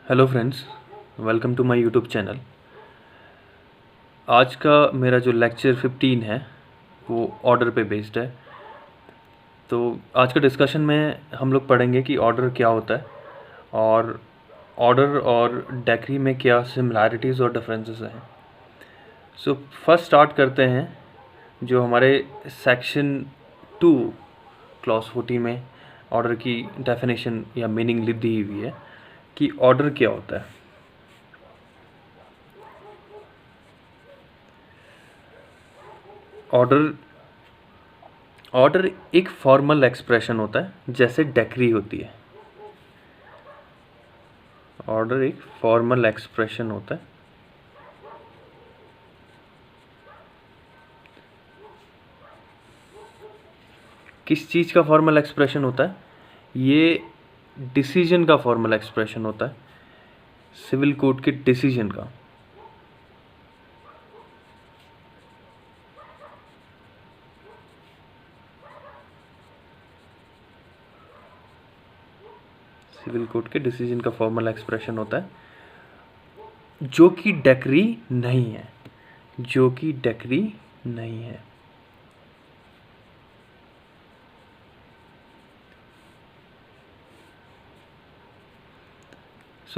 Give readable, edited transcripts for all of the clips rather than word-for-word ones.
Hello friends, welcome to my YouTube channel. आज का मेरा जो लेक्चर 15 है वो ऑर्डर पे बेस्ड है। तो आज का डिस्कशन में हम लोग पढ़ेंगे कि ऑर्डर क्या होता है और ऑर्डर और डेक्री में क्या सिमिलैरिटीज़ और डिफरेंसेस हैं। सो फर्स्ट स्टार्ट करते हैं जो हमारे सेक्शन 2 क्लॉज 14 में ऑर्डर की डेफिनेशन या मीनिंग दी हुई है कि ऑर्डर क्या होता है। ऑर्डर ऑर्डर एक फॉर्मल एक्सप्रेशन होता है जैसे डेक्री होती है। ऑर्डर एक फॉर्मल एक्सप्रेशन होता है किस चीज़ का फॉर्मल एक्सप्रेशन होता है? ये डिसीजन का फॉर्मल एक्सप्रेशन होता है, सिविल कोड के डिसीजन का। सिविल कोड के डिसीजन का फॉर्मल एक्सप्रेशन होता है जो कि डेक्री नहीं है, जो कि डेक्री नहीं है।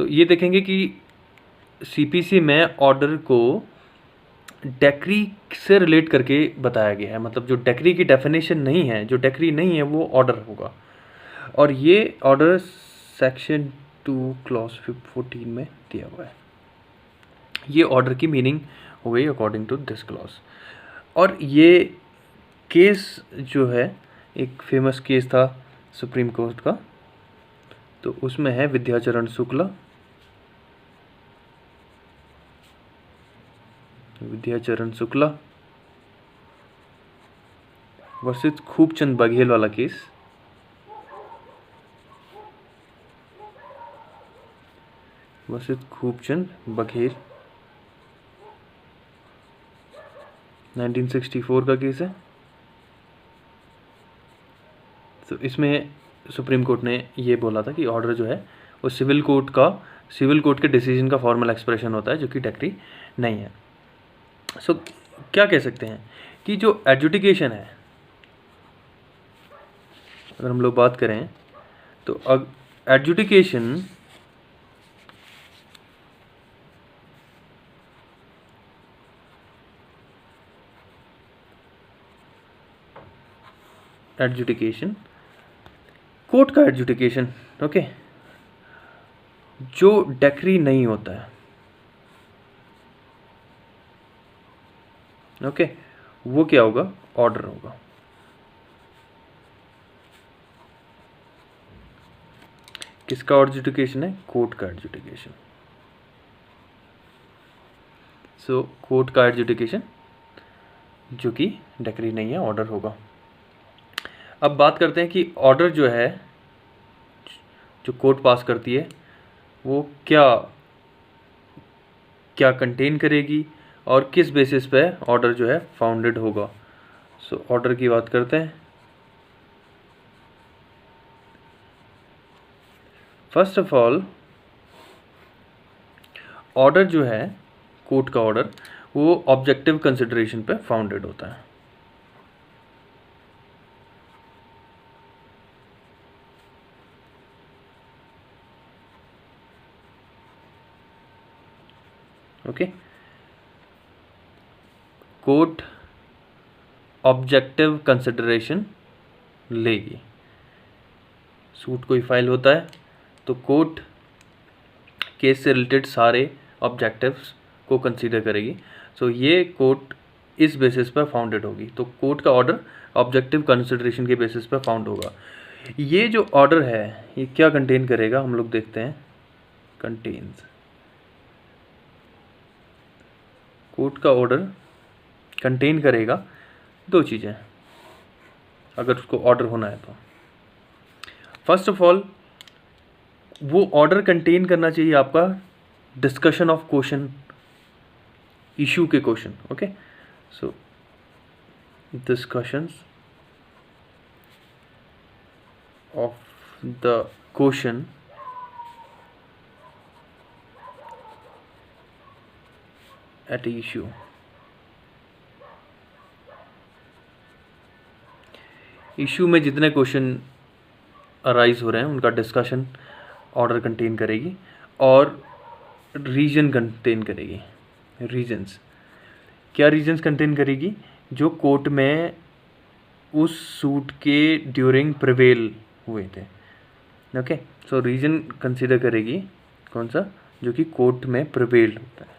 ये देखेंगे कि सीपीसी में ऑर्डर को डेक्री से रिलेट करके बताया गया है। मतलब जो डेक्री की डेफिनेशन नहीं है, जो डेक्री नहीं है, वो ऑर्डर होगा। और ये ऑर्डर सेक्शन 2 क्लॉज 14 में दिया हुआ है। ये ऑर्डर की मीनिंग हो गई अकॉर्डिंग टू दिस क्लॉज। और ये केस जो है, एक फेमस केस था सुप्रीम कोर्ट का, तो उसमें है विद्याचरण शुक्ला वर्सेस खूबचंद बघेल वाला केस। वर्सेस खूबचंद बघेल 1964 का केस है। तो इसमें सुप्रीम कोर्ट ने ये बोला था कि ऑर्डर जो है वो सिविल कोर्ट के डिसीजन का फॉर्मल एक्सप्रेशन होता है जो कि डेक्री नहीं है। क्या कह सकते हैं कि जो एडजुडिकेशन है, अगर हम लोग बात करें तो एडजुडिकेशन कोर्ट का एडजुडिकेशन, ओके, जो डेक्री नहीं होता है, ओके, वो क्या होगा? ऑर्डर होगा। किसका एडजुडिकेशन है? कोर्ट का एडजुडिकेशन। कोर्ट का एडजुडिकेशन जो कि डेक्री नहीं है, ऑर्डर होगा। अब बात करते हैं कि ऑर्डर जो है, जो कोर्ट पास करती है, वो क्या क्या कंटेन करेगी और किस बेसिस पे ऑर्डर जो है फाउंडेड होगा। ऑर्डर की बात करते हैं। फर्स्ट ऑफ ऑल, ऑर्डर जो है, कोर्ट का ऑर्डर, वो ऑब्जेक्टिव कंसिडरेशन पे फाउंडेड होता है। ओके, कोर्ट ऑब्जेक्टिव कंसिडरेशन लेगी। सूट कोई फाइल होता है तो कोर्ट केस से रिलेटेड सारे ऑब्जेक्टिव्स को कंसीडर करेगी। ये कोर्ट इस बेसिस पर फाउंडेड होगी। तो कोर्ट का ऑर्डर ऑब्जेक्टिव कंसिडरेशन के बेसिस पर फाउंड होगा। ये जो ऑर्डर है, ये क्या कंटेन करेगा, हम लोग देखते हैं। कंटेन्स, कोर्ट का ऑर्डर कंटेन करेगा दो चीज़ें अगर उसको ऑर्डर होना है तो। फर्स्ट ऑफ ऑल, वो ऑर्डर कंटेन करना चाहिए आपका डिस्कशन ऑफ क्वेश्चन, इशू के question. Okay, discussions of the question at issue. Issue में जितने क्वेश्चन अराइज हो रहे हैं उनका डिस्कशन ऑर्डर कंटेन करेगी और रीजन कंटेन करेगी। रीजन्स, क्या रीजन्स कंटेन करेगी? जो कोर्ट में उस सूट के ड्यूरिंग प्रिवेल हुए थे। ओके, सो रीजन कंसीडर करेगी कौन सा? जो कि कोर्ट में प्रिवेल होता है,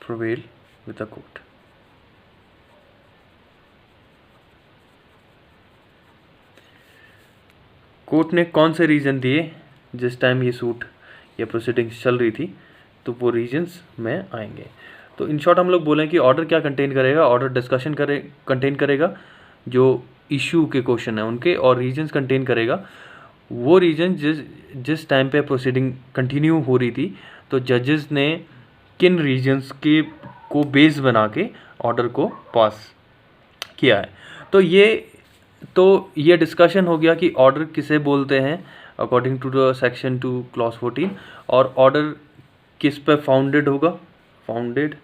prevail with the court. Court ने कौन से रीजन दिए जिस टाइम ये सूट या प्रोसीडिंग्स चल रही थी, तो वो रीजन्स में आएंगे। तो इन शॉर्ट हम लोग बोलें कि ऑर्डर क्या कंटेन करेगा? ऑर्डर डिस्कशन कंटेन करेगा जो इशू के क्वेश्चन है उनके, और रीजन्स कंटेन करेगा वो रीजन जिस टाइम पे प्रोसीडिंग कंटिन्यू हो रही थी, तो जजेस ने किन रीजन्स के को बेस बना के ऑर्डर को पास किया है। तो ये डिस्कशन हो गया कि ऑर्डर किसे बोलते हैं according to the section 2 clause 14, और ऑर्डर किस पे फाउंडेड होगा? Founded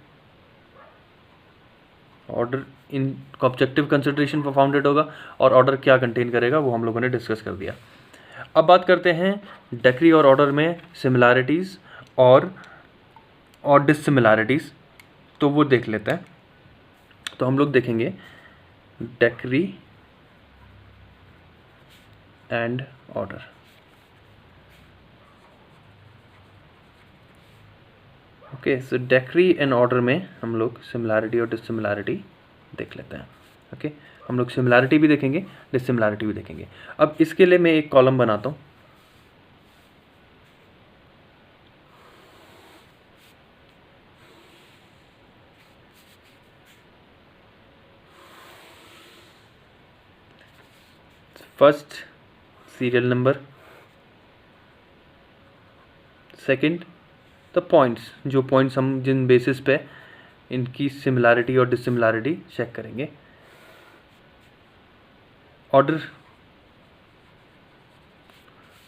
order in objective consideration पर फाउंडेड होगा, और ऑर्डर क्या कंटेन करेगा वो हम लोगों ने डिस्कस कर दिया। अब बात करते हैं डेक्री और ऑर्डर में सिमिलैरिटीज़ और डिससिमिलैरिटीज़, तो वो देख लेते हैं। तो हम लोग देखेंगे decree and order. Okay, so decree and order में हम लोग सिमिलैरिटी और डिससिमिलैरिटी देख लेते हैं। ओके, हम लोग सिमिलैरिटी भी देखेंगे, डिससिमिलैरिटी भी देखेंगे। अब इसके लिए मैं एक कॉलम बनाता हूँ। First serial number, second the points, जो पॉइंट्स हम जिन बेसिस पे इनकी सिमिलैरिटी और डिससिमिलैरिटी चेक करेंगे। ऑर्डर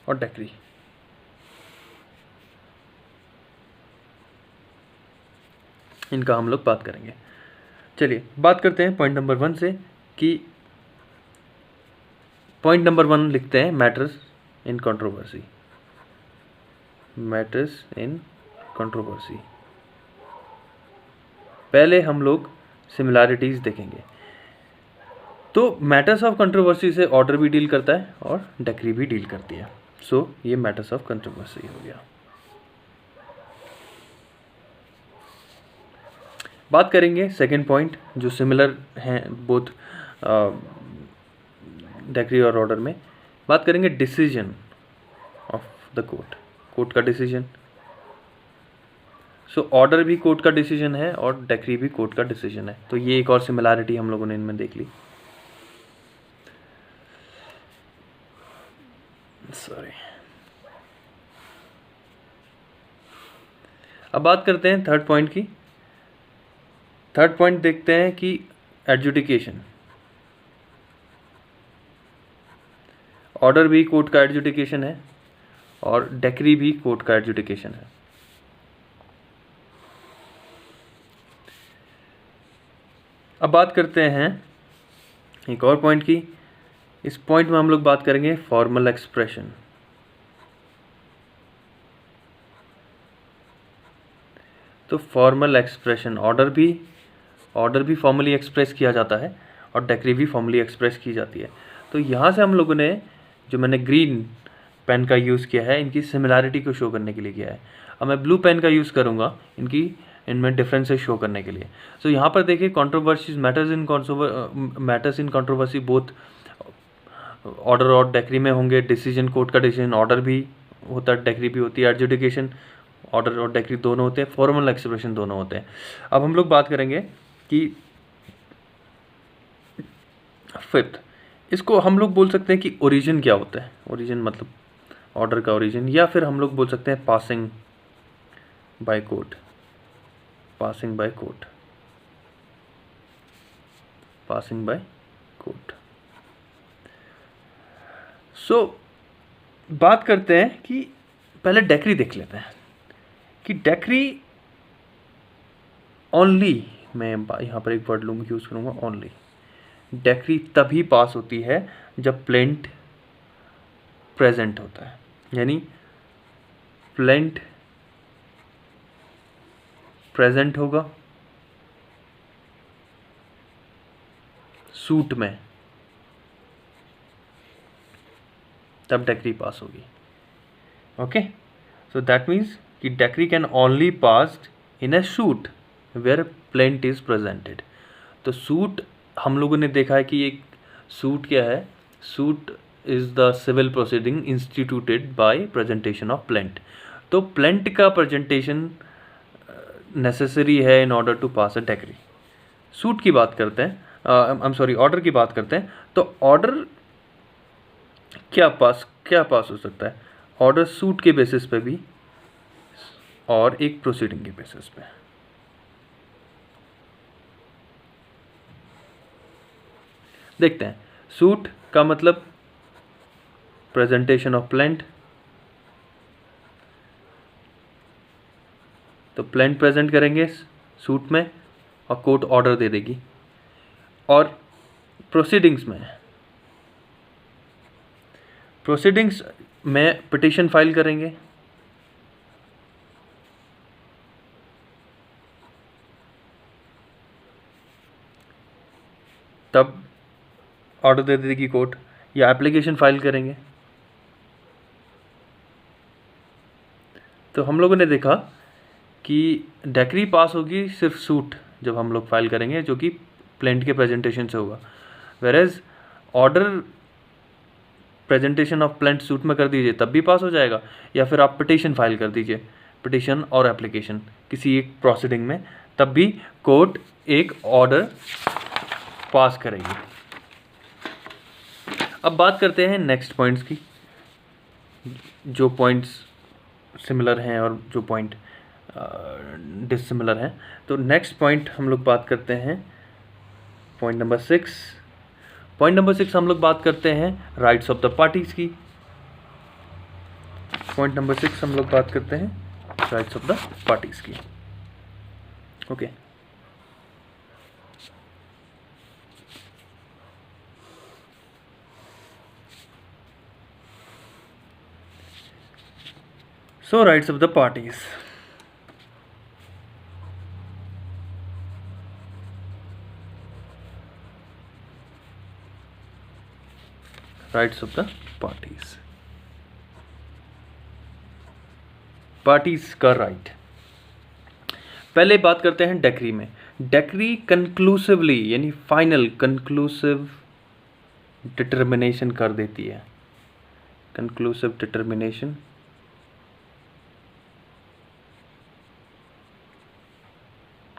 और डेक्री। इनका हम लोग बात करेंगे। चलिए बात करते हैं पॉइंट नंबर 1 से, कि पॉइंट नंबर 1 लिखते हैं matters in controversy. Matters in controversy. पहले हम लोग सिमिलैरिटीज़ देखेंगे। तो मैटर्स ऑफ कंट्रोवर्सी से ऑर्डर भी डील करता है और डेक्री भी डील करती है। सो ये मैटर्स ऑफ कंट्रोवर्सी हो गया। बात करेंगे सेकंड पॉइंट, जो सिमिलर हैं बोथ डेक्री और ऑर्डर में। बात करेंगे decision of the court, court का डिसीजन। सो ऑर्डर भी कोर्ट का डिसीजन है और डेक्री भी कोर्ट का डिसीजन है। तो ये एक और सिमिलैरिटी हम लोगों ने इनमें देख ली। सॉरी। अब बात करते हैं थर्ड पॉइंट की। थर्ड पॉइंट देखते हैं कि एडजुडिकेशन। ऑर्डर भी कोर्ट का एडजुडिकेशन है और डेक्री भी कोर्ट का एडजुडिकेशन है। अब बात करते हैं एक और पॉइंट की। इस पॉइंट में हम लोग बात करेंगे फॉर्मल एक्सप्रेशन। तो फॉर्मल एक्सप्रेशन, ऑर्डर भी फॉर्मली एक्सप्रेस किया जाता है और डेक्री भी फॉर्मली एक्सप्रेस की जाती है। तो यहाँ से हम लोगों ने, जो मैंने ग्रीन पेन का यूज़ किया है, इनकी सिमिलैरिटी को शो करने के लिए किया है। अब मैं ब्लू पेन का यूज़ करूँगा इनमें डिफरेंसेस शो करने के लिए। सो यहाँ पर देखिए, controversies matters in controversy both order और डेक्री में होंगे। डिसीजन कोर्ट का डिसीजन ऑर्डर भी होता है, डेक्री भी होती है। एडजुडिकेशन ऑर्डर और डेक्री दोनों होते हैं। फॉर्मल एक्सप्रेशन दोनों होते हैं। अब हम लोग बात करेंगे कि फिफ्थ, इसको हम लोग बोल सकते हैं कि ओरिजिन क्या होता है। ओरिजिन मतलब ऑर्डर का ओरिजिन, या फिर हम लोग बोल सकते हैं passing by court. Passing by court, passing by court. So बात करते हैं कि पहले डेक्री देख लेते हैं कि डेक्री ओनली, मैं यहाँ पर एक वर्ड लूँगा, यूज़ करूँगा ओनली। डेक्री तभी पास होती है जब प्लेंट प्रेजेंट होता है, यानी प्लेंट प्रेजेंट होगा सूट में, तब डेक्री पास होगी। ओके, सो दैट मीन्स कि decree can only passed in a suit where plaint is presented. तो सूट हम लोगों ने देखा है कि एक सूट क्या है, suit is the civil proceeding instituted by presentation of plaint. तो प्लेंट का प्रेजेंटेशन नेसेसरी है in order to pass a decree. Suit की बात करते हैं, आई एम सॉरी, ऑर्डर की बात करते हैं। तो ऑर्डर क्या पास हो सकता है? ऑर्डर सूट के बेसिस पे भी और एक प्रोसीडिंग के बेसिस पे। देखते हैं, सूट का मतलब प्रेजेंटेशन ऑफ प्लेंट, तो प्लेंट प्रेजेंट करेंगे सूट में और कोर्ट ऑर्डर दे देगी। और प्रोसीडिंग्स में पिटीशन फाइल करेंगे, तब ऑर्डर दे देगी कोर्ट, या एप्लीकेशन फाइल करेंगे। तो हम लोगों ने देखा कि डेक्री पास होगी सिर्फ सूट जब हम लोग फाइल करेंगे, जो कि प्लेंट के प्रेजेंटेशन से होगा। वेरेज order presentation of plaint suit में कर दीजिए तब भी पास हो जाएगा, या फिर आप पिटीशन फाइल कर दीजिए, पिटीशन और एप्लीकेशन किसी एक प्रोसीडिंग में, तब भी कोर्ट एक ऑर्डर पास करेगी। अब बात करते हैं नेक्स्ट पॉइंट्स की, जो पॉइंट्स सिमिलर हैं और जो पॉइंट डिसिमिलर हैं। तो नेक्स्ट पॉइंट हम लोग बात करते हैं पॉइंट नंबर 6। पॉइंट नंबर 6 हम लोग बात करते हैं राइट्स ऑफ द पार्टीज की। पॉइंट नंबर 6 हम लोग बात करते हैं राइट्स ऑफ द पार्टीज की। Okay, so rights of the parties. Rights of the parties, parties का राइट। पहले बात करते हैं डेक्री में। डेक्री कंक्लूसिवली यानी फाइनल कंक्लूसिव डिटर्मिनेशन कर देती है। Conclusive determination,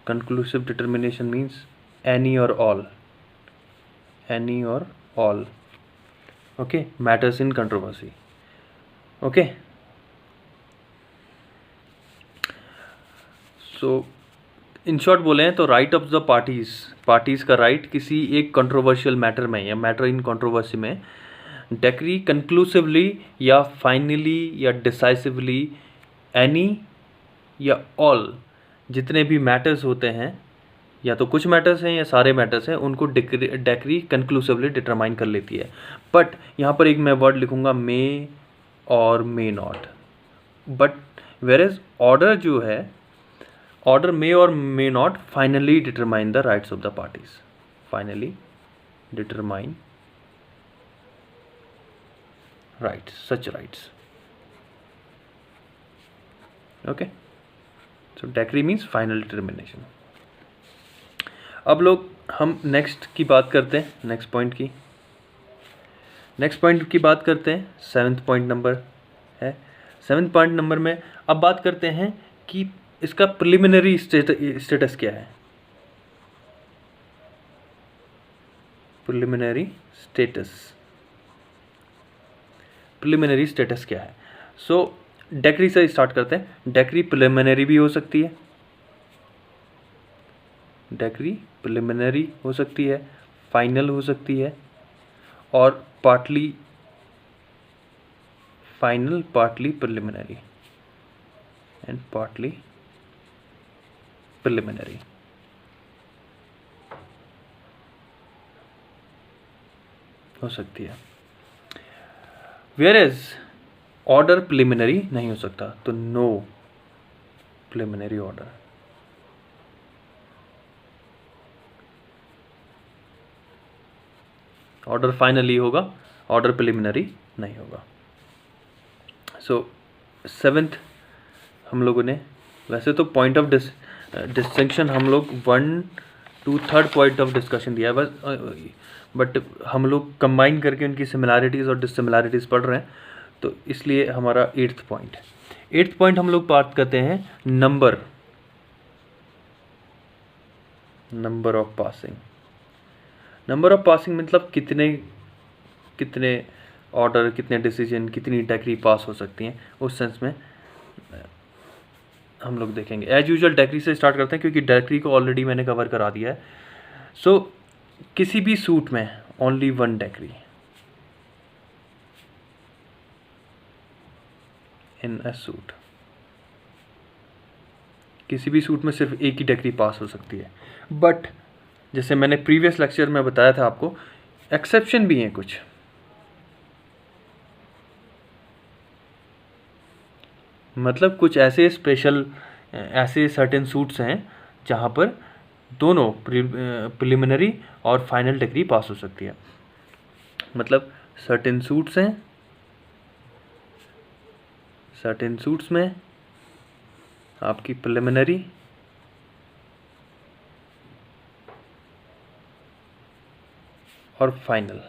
conclusive determination means any or all okay matters in controversy। okay, so in short बोले हैं तो राइट ऑफ द पार्टीज का राइट किसी एक कंट्रोवर्शियल मैटर में या मैटर इन कंट्रोवर्सी में डेक्री कंक्लूसिवली या फाइनली या डिसाइसिवली एनी या ऑल जितने भी मैटर्स होते हैं, या तो कुछ मैटर्स हैं या सारे मैटर्स हैं, उनको डेक्री कंक्लूसिवली डिटरमाइन कर लेती है। बट यहाँ पर एक मैं वर्ड लिखूँगा मे और मे नॉट। बट वेरेज ऑर्डर जो है, ऑर्डर मे और may not finally determine the rights of the parties, finally determine rights, such rights. Okay, so decree means final determination. अब लोग हम नेक्स्ट की बात करते हैं, नेक्स्ट पॉइंट की बात करते हैं। 7th पॉइंट नंबर है। 7th पॉइंट नंबर में अब बात करते हैं कि इसका प्रिलिमिनरी स्टेटस क्या है। प्रिलिमिनरी स्टेटस क्या है? सो डेक्री से स्टार्ट करते हैं। डेक्री प्रिलिमिनरी भी हो सकती है, डेक्री प्रिलिमिनरी हो सकती है, फाइनल हो सकती है, और partly final, partly preliminary and partly preliminary. हो सकती है। वेयर एज ऑर्डर प्रिलिमिनरी नहीं हो सकता, तो no preliminary order. Order finally होगा, ऑर्डर प्रिलिमिनरी नहीं होगा। सो सेवेंथ हम लोगों ने, वैसे तो पॉइंट ऑफ डिस्टिंक्शन हम लोग 1 to 3rd point of discussion दिया है बस, बट हम लोग कंबाइन करके उनकी सिमिलैरिटीज़ और डिससिमिलैरिटीज़ पढ़ रहे हैं, तो इसलिए हमारा 8th पॉइंट। 8th पॉइंट हम लोग बात करते हैं number of passing. Number of passing मतलब कितने ऑर्डर, कितने डिसीजन, कितनी डेक्री पास हो सकती हैं, उस सेंस में हम लोग देखेंगे। एज यूजुअल डेक्री से स्टार्ट करते हैं क्योंकि डेक्री को ऑलरेडी मैंने कवर करा दिया है। सो किसी भी सूट में only 1 decree in a suit, किसी भी सूट में सिर्फ एक ही डेक्री पास हो सकती है। बट जैसे मैंने प्रीवियस लेक्चर में बताया था आपको, एक्सेप्शन भी हैं कुछ। मतलब कुछ ऐसे स्पेशल, ऐसे सर्टेन सूट्स हैं जहाँ पर दोनों प्रिलिमिनरी और फाइनल डिग्री पास हो सकती है। मतलब सर्टेन सूट्स हैं, सर्टेन सूट्स में आपकी प्रिलिमिनरी और फाइनल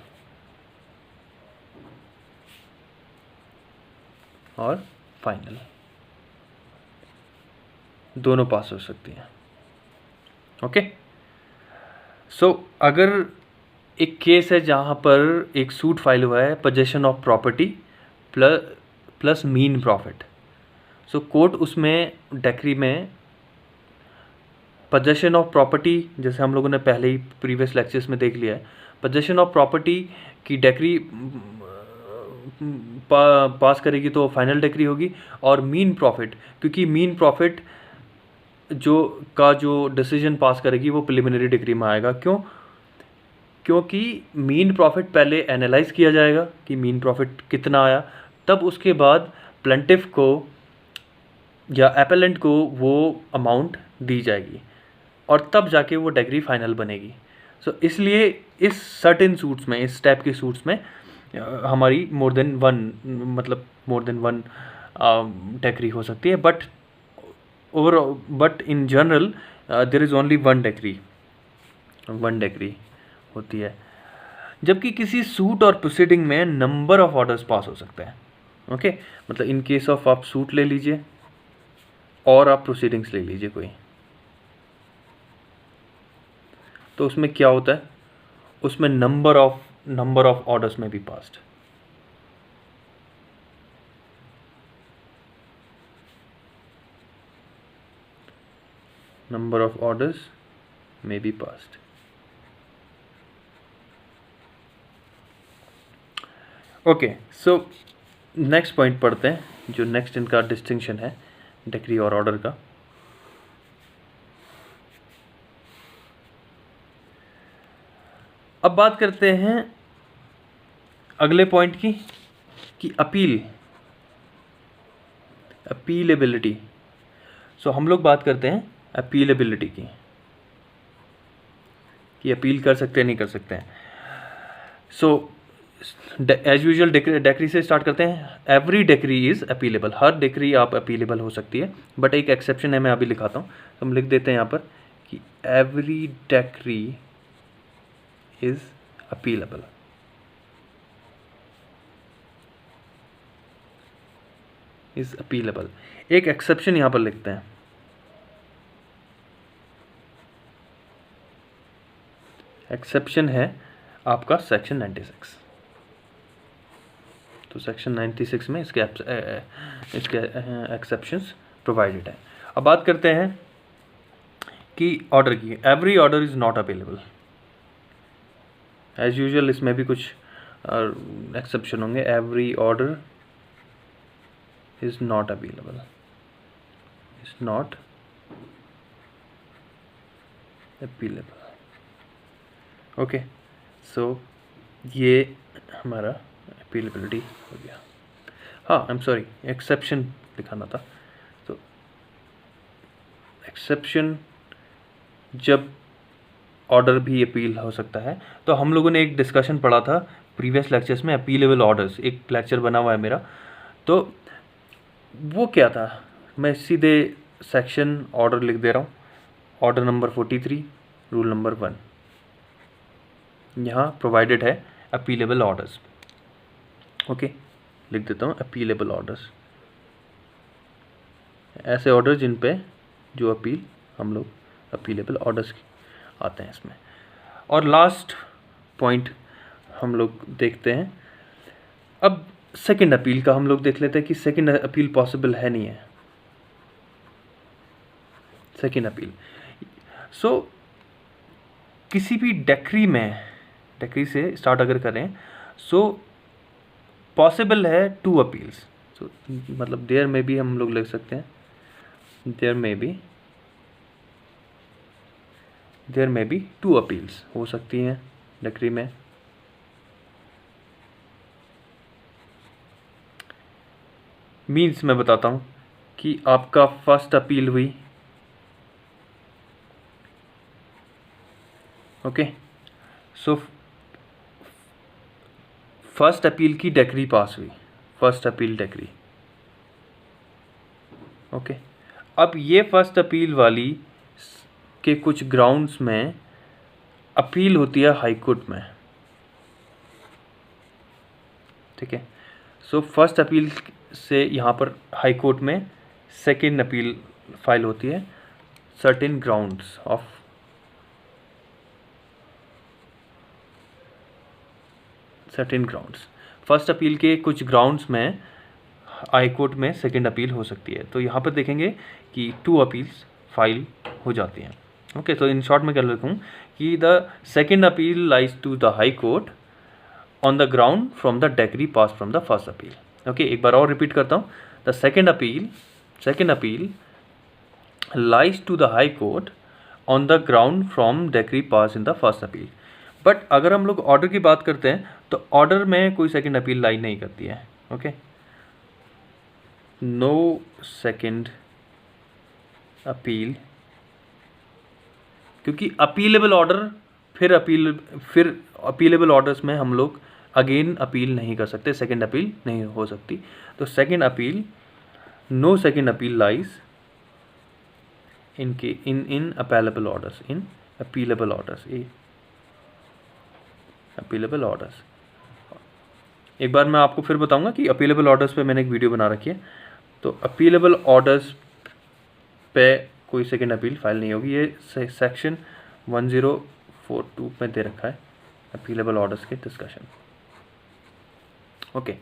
दोनों पास हो सकती हैं। ओके, सो अगर एक केस है जहाँ पर एक सूट फाइल हुआ है possession of property plus mean profit, so court उसमें डेक्री में पोजेशन ऑफ प्रॉपर्टी, जैसे हम लोगों ने पहले ही प्रीवियस लेक्चर्स में देख लिया है, पोजेशन ऑफ प्रॉपर्टी की डेक्री पास करेगी तो फाइनल डेक्री होगी। और मीन प्रॉफिट, क्योंकि मीन प्रॉफिट जो डिसीजन पास करेगी वो प्रिलिमिनरी डिग्री में आएगा। क्योंकि मीन प्रॉफिट पहले एनालाइज किया जाएगा कि मीन प्रॉफिट कितना आया, तब उसके बाद प्लेंटिफ को या एपेलेंट को वो अमाउंट दी जाएगी और तब जाके वो डिग्री फाइनल बनेगी। सो इसलिए इस सर्टेन सूट्स में, इस टाइप के सूट्स में हमारी मोर देन वन डिग्री हो सकती है। But in general there is only 1 degree होती है। जबकि किसी सूट और प्रोसीडिंग में नंबर ऑफ ऑर्डर्स पास हो सकते हैं। ओके, मतलब इन केस ऑफ आप सूट ले लीजिए और आप प्रोसीडिंग्स ले लीजिए कोई, तो उसमें क्या होता है, उसमें नंबर ऑफ ऑर्डर्स में भी पास्ड। नंबर ऑफ ऑर्डर्स में भी passed. Okay, so next point पढ़ते हैं, जो नेक्स्ट इनका डिस्टिंक्शन है डिक्री और ऑर्डर का। अब बात करते हैं अगले पॉइंट की, कि अपीलेबिलिटी। सो हम लोग बात करते हैं अपीलेबिलिटी की, कि अपील कर सकते हैं नहीं कर सकते हैं। सो एज यूजुअल डेक्री से स्टार्ट करते हैं। Every decree is appealable, her decree आप अपीलेबल हो सकती है, बट एक एक्सेप्शन है, मैं अभी लिखाता हूँ। हम लिख देते हैं यहाँ पर कि एवरी डेक्री इज़ अपीलेबल। एक एक्सेप्शन यहाँ पर लिखते हैं, एक्सेप्शन है आपका सेक्शन 96। तो सेक्शन 96 में इसके एक्सेप्शंस प्रोवाइडेड है। अब बात करते हैं कि ऑर्डर की। Every order is not available. As usual इसमें भी कुछ एक्सेप्शन होंगे। Every order is not available, is not appealable. Okay, so ये हमारा अपीलेबिलिटी हो गया। हाँ, आई एम सॉरी, एक्सेप्शन दिखाना था। तो एक्सेप्शन, जब ऑर्डर भी अपील हो सकता है। तो हम लोगों ने एक डिस्कशन पढ़ा था प्रीवियस लेक्चर्स में, अपीलेबल ऑर्डर्स, एक लेक्चर बना हुआ है मेरा। तो वो क्या था, मैं सीधे सेक्शन ऑर्डर लिख दे रहा हूँ, ऑर्डर नंबर 43, रूल नंबर 1, यहाँ प्रोवाइडेड है अपीलेबल ऑर्डर्स। ओके, लिख देता हूँ अपीलेबल ऑर्डर्स, ऐसे ऑर्डर जिन पे जो अपील हम लोग अपीलेबल ऑर्डर्स आते हैं इसमें। और लास्ट पॉइंट हम लोग देखते हैं, अब सेकंड अपील का हम लोग देख लेते हैं कि सेकंड अपील पॉसिबल है नहीं है। सेकंड अपील, सो किसी भी डेक्री में, डेक्री से स्टार्ट अगर करें, सो पॉसिबल है 2 अपील्स। सो मतलब देयर में भी हम लोग लिख सकते हैं, देयर में बी 2 अपील्स हो सकती हैं डेक्री में। मीन्स मैं बताता हूँ कि आपका फर्स्ट अपील हुई, ओके, सो फर्स्ट अपील की डेक्री पास हुई, फर्स्ट अपील डेक्री, ओके। अब ये फर्स्ट अपील वाली के कुछ ग्राउंड्स में अपील होती है हाई कोर्ट में, ठीक है। सो फर्स्ट अपील से यहाँ पर हाई कोर्ट में सेकेंड अपील फाइल होती है, certain grounds of, certain grounds, first appeal के कुछ ग्राउंड्स में हाई कोर्ट में सेकेंड अपील हो सकती है। तो यहाँ पर देखेंगे कि 2 अपील्स फाइल हो जाती हैं, ओके। तो इन शॉर्ट में क्या लिखूँ कि the second appeal lies to the high court on the ground from the decree pass from the first appeal, okay. एक बार और रिपीट करता हूँ, the second appeal lies to the high court on the ground from decree pass in the first appeal. But अगर हम लोग order की बात करते हैं तो ऑर्डर में कोई सेकेंड अपील लाई नहीं करती है, ओके। नो सेकेंड अपील, क्योंकि अपीलेबल ऑर्डर फिर अपीलेबल ऑर्डर्स में हम लोग अगेन अपील नहीं कर सकते, सेकेंड अपील नहीं हो सकती। तो second appeal, no second appeal lies in appealable orders, in appealable orders, appealable orders. एक बार मैं आपको फिर बताऊंगा कि अपीलेबल ऑर्डर्स पे मैंने एक वीडियो बना रखी है। तो अपीलेबल ऑर्डर्स पे कोई सेकेंड अपील फाइल नहीं होगी, ये सेक्शन 1042 में दे रखा है अपीलेबल ऑर्डर्स के डिस्कशन, ओके।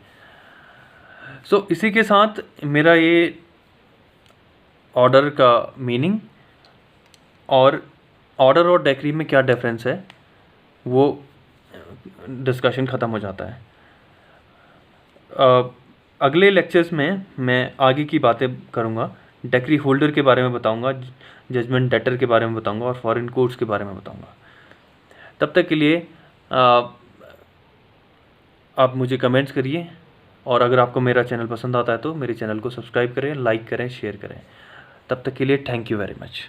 सो इसी के साथ मेरा ये ऑर्डर का मीनिंग और ऑर्डर और डेक्री में क्या डिफरेंस है वो डिस्कशन ख़त्म हो जाता है। अगले लेक्चर्स में मैं आगे की बातें करूँगा, डेक्री होल्डर के बारे में बताऊँगा, जजमेंट डेटर के बारे में बताऊँगा और फॉरेन कोर्ट्स के बारे में बताऊँगा। तब तक के लिए आप मुझे कमेंट्स करिए, और अगर आपको मेरा चैनल पसंद आता है तो मेरे चैनल को सब्सक्राइब करें, लाइक करें, शेयर करें। तब तक के लिए थैंक यू वेरी मच।